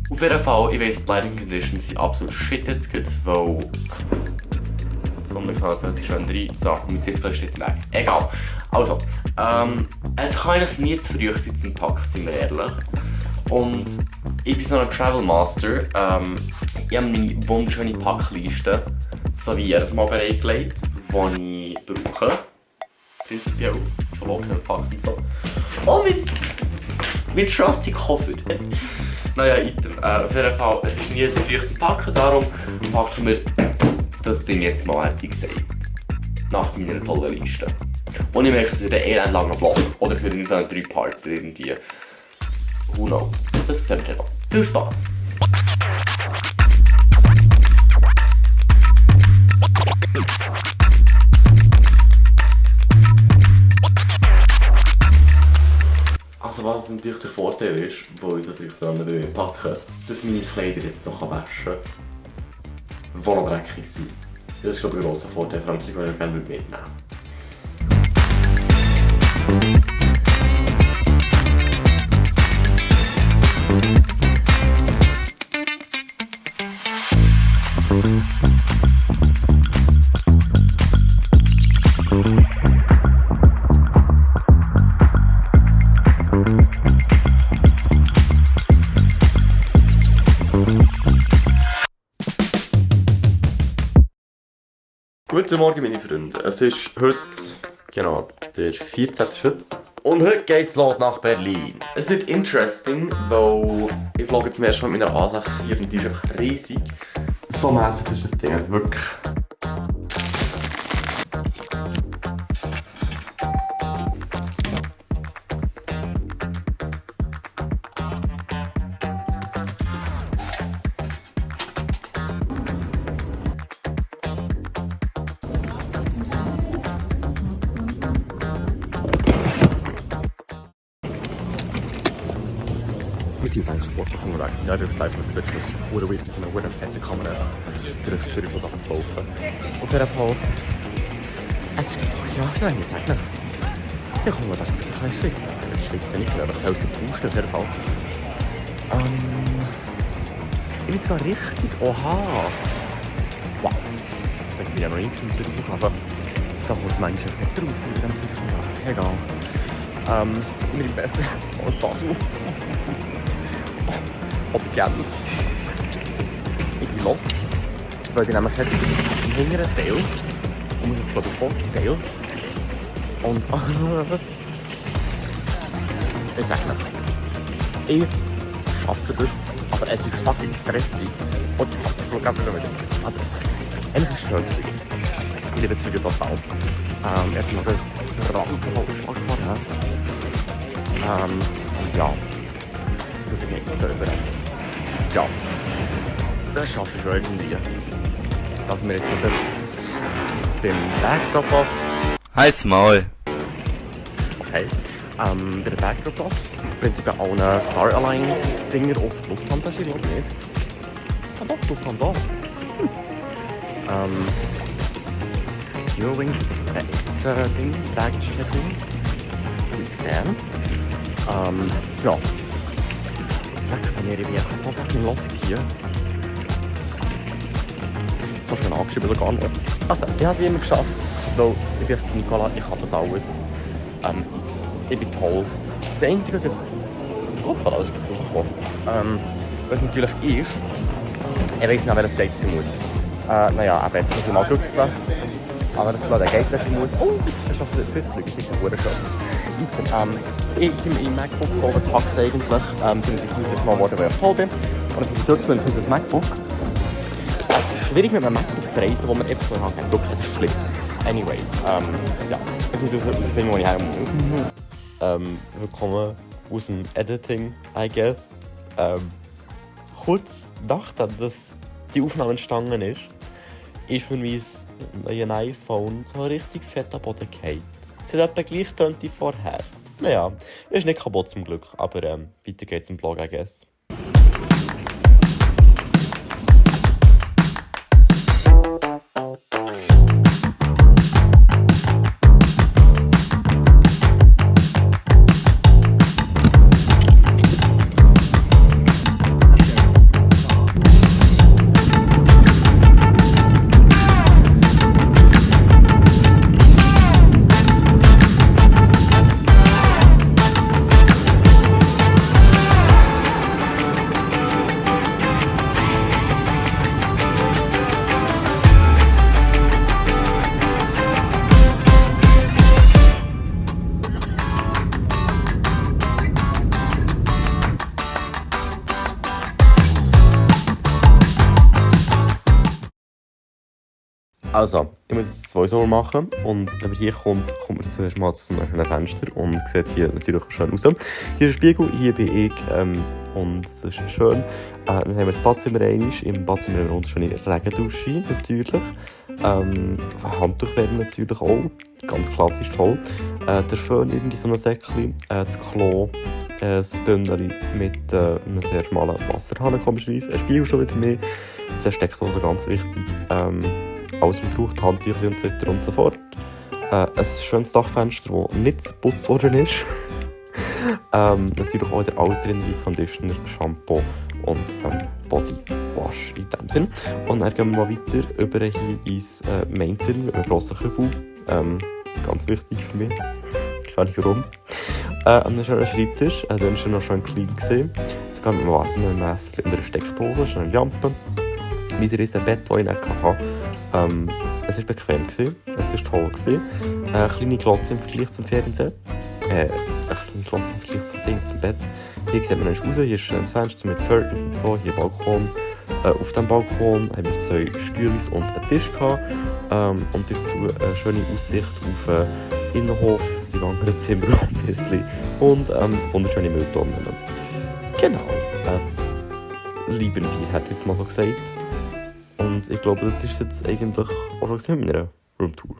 Auf jeden Fall, ich weiss, die Lighting Conditions sind absolut shit jetzt gut, weil... Sonderfall sollte ich schon rein. So, mein Display steht nein. Egal. Also, es kann eigentlich nie zu früh sein zum Packen, sind wir ehrlich. Und ich bin so ein Travel Master. Ich habe meine wunderschöne Packliste so wie jedes Mal bereitgelegt, die ich brauche. Prinzipiell schon locker gepackt und so. Oh mein trusty Koffer. Naja, item. Auf jeden Fall, es ist nie zu früh zum Packen, darum packen wir das Ding jetzt mal, hätte ich gesagt. Nach meiner tollen Liste. Und ich merke, es wird ein elendlanger Vlog. Oder es wird in so einem 3-Part irgendwie. Who knows? Das sehen wir dann. Viel Spaß! Also was natürlich der Vorteil ist, wo ich natürlich dann packen, dass meine Kleider jetzt noch waschen kann, die noch dreckig sind. Das ist glaube ich ein grosser Vorteil, vor allem wenn ich gerne mitnehmen würde. Guten Morgen meine Freunde, es ist heute, genau, der 14. Schritt. Und heute geht's los nach Berlin. Es wird interesting, weil ich vlogge zum ersten Mal mit meiner A6 hier und die ist einfach riesig. So mässig ist das Ding, also wirklich. Wir sind eigentlich sportlich unterwegs. Ja, ich darf einfach zwitschern, dass ich fuhr mit so einer fetten Kamera durch Zürich von zu laufen. Auf jeden Fall... Es ist einfach, ja, schnell, ich sage nichts. Ja, komm, das ist ein bisschen schwitzt. Das schwitzt ja nicht, aber ich helfe pusten auf jeden Fall. Ich bin sogar richtig... Oha! Wow! Da bin ich ja noch nicht zum Zürich Flughafen. Da kommt es manchmal nicht raus mit dem Zürich Flughafen. Egal. Nicht besser als Basel. Oder Genf. Ich bin los, weil ich nämlich jetzt im hinteren Teil und muss jetzt gerade den vorderen Teil und ich sage nicht, ich schaffe das, aber es ist fucking stressig und ich habe das Programm wieder mit. Aber eigentlich ist es schön. Ich liebe es für die total. Erstmal wird Ranzen voll geschlagen vorher. Und ja, ich tue den so überrennen. Ja, das schaffe ich irgendwie. Dass wir jetzt wieder beim Backdrop-Off. Halt's Maul! Okay. Bei der Backdrop-Off. Prinzipiell auch eine Star Alliance-Dinger aus Lufthansa, ich glaube nicht. Ah doch, Lufthansa. Eurowings, das ist ein echtes Ding, tragisches Ding. Wie ist der? Ja. Leck, ich bin einfach so fucking lost hier. So schön angeschrieben sogar noch. Also, ich habe es wie immer geschafft, weil ich bin auf Nicola, ich kann das alles. Ich bin toll. Das Einzige, was jetzt... Hoppala, das ist durchgekommen. Was natürlich ist... Ich weiss nicht, welches Gate sein muss. Naja, aber jetzt muss ich mal dutzen. Aber das blöde Gate, das ich muss... Oh, das ist schon für das Flüge, das ist ein guter Schutz. Ich habe mein MacBook voll verpackt eigentlich. Bin ich jetzt mal geworden, weil ich toll bin. Und ich muss dutzen und das MacBook. Es ist schwierig mit einem MacBook zu reisen, wo man einfach so hat. Wirklich, es ist schlimm. Anyways, ja. Jetzt muss ich herausfinden, wo ich her muss. Willkommen aus dem Editing, I guess. Kurz nachdem dass die Aufnahme entstanden ist mir mein iPhone so richtig fett am Boden gefallen. Es hat etwa gleich tönt wie vorher. Naja, ist nicht kaputt zum Glück, aber weiter geht's im Vlog, I guess. Also, ich muss es sowieso machen und wenn man hier kommt, kommt man zuerst mal zu so einem Fenster und sieht hier natürlich auch schön aus. Hier ist ein Spiegel, hier bin ich und es ist schön. Dann haben wir das Badzimmer einmal. Im Badzimmer haben wir eine wunderschöne Regendusche natürlich. Handtuchwärme natürlich auch, ganz klassisch toll. Der Föhn irgendwie so ein Säckchen, das Klo, ein Bündel mit einem sehr schmalen Wasserhahn komischerweise, ein Spiegel schon wieder mehr, das Steckdose ganz wichtig. Alles, was man braucht, Handtücher und so weiter und so fort. Ein schönes Dachfenster, das nicht geputzt worden ist. Natürlich auch wieder alles drin, wie Conditioner, Shampoo und Bodywash in dem Sinn. Und dann gehen wir mal weiter über hier ins Mainzimmer mit einem grossen Kübel. Ganz wichtig für mich. Keine Ahnung warum. Ein schöner Schreibtisch, der war schon noch schön klein gesehen. Jetzt gehen wir mal warten, ein Messer in einer Steckdose, eine Lampe. Mein riesen Bett, das ich nicht hatte. Es war bequem, es war toll. Eine kleine Glotze im Vergleich zum Fernsehen. Eine kleine Glotze im Vergleich zum Bett. Hier sieht man raus, hier ist ein Fenster mit Curtain und so, hier Balkon. Auf dem Balkon haben wir 2 Stühle und einen Tisch gehabt. Und dazu eine schöne Aussicht auf den Innenhof, die anderen Zimmer ein bisschen. Und wunderschöne Mülltonnen. Genau. Lieben wir, hätte ich jetzt mal so gesagt. Und ich glaube, das ist jetzt eigentlich auch schon mit meiner Roomtour.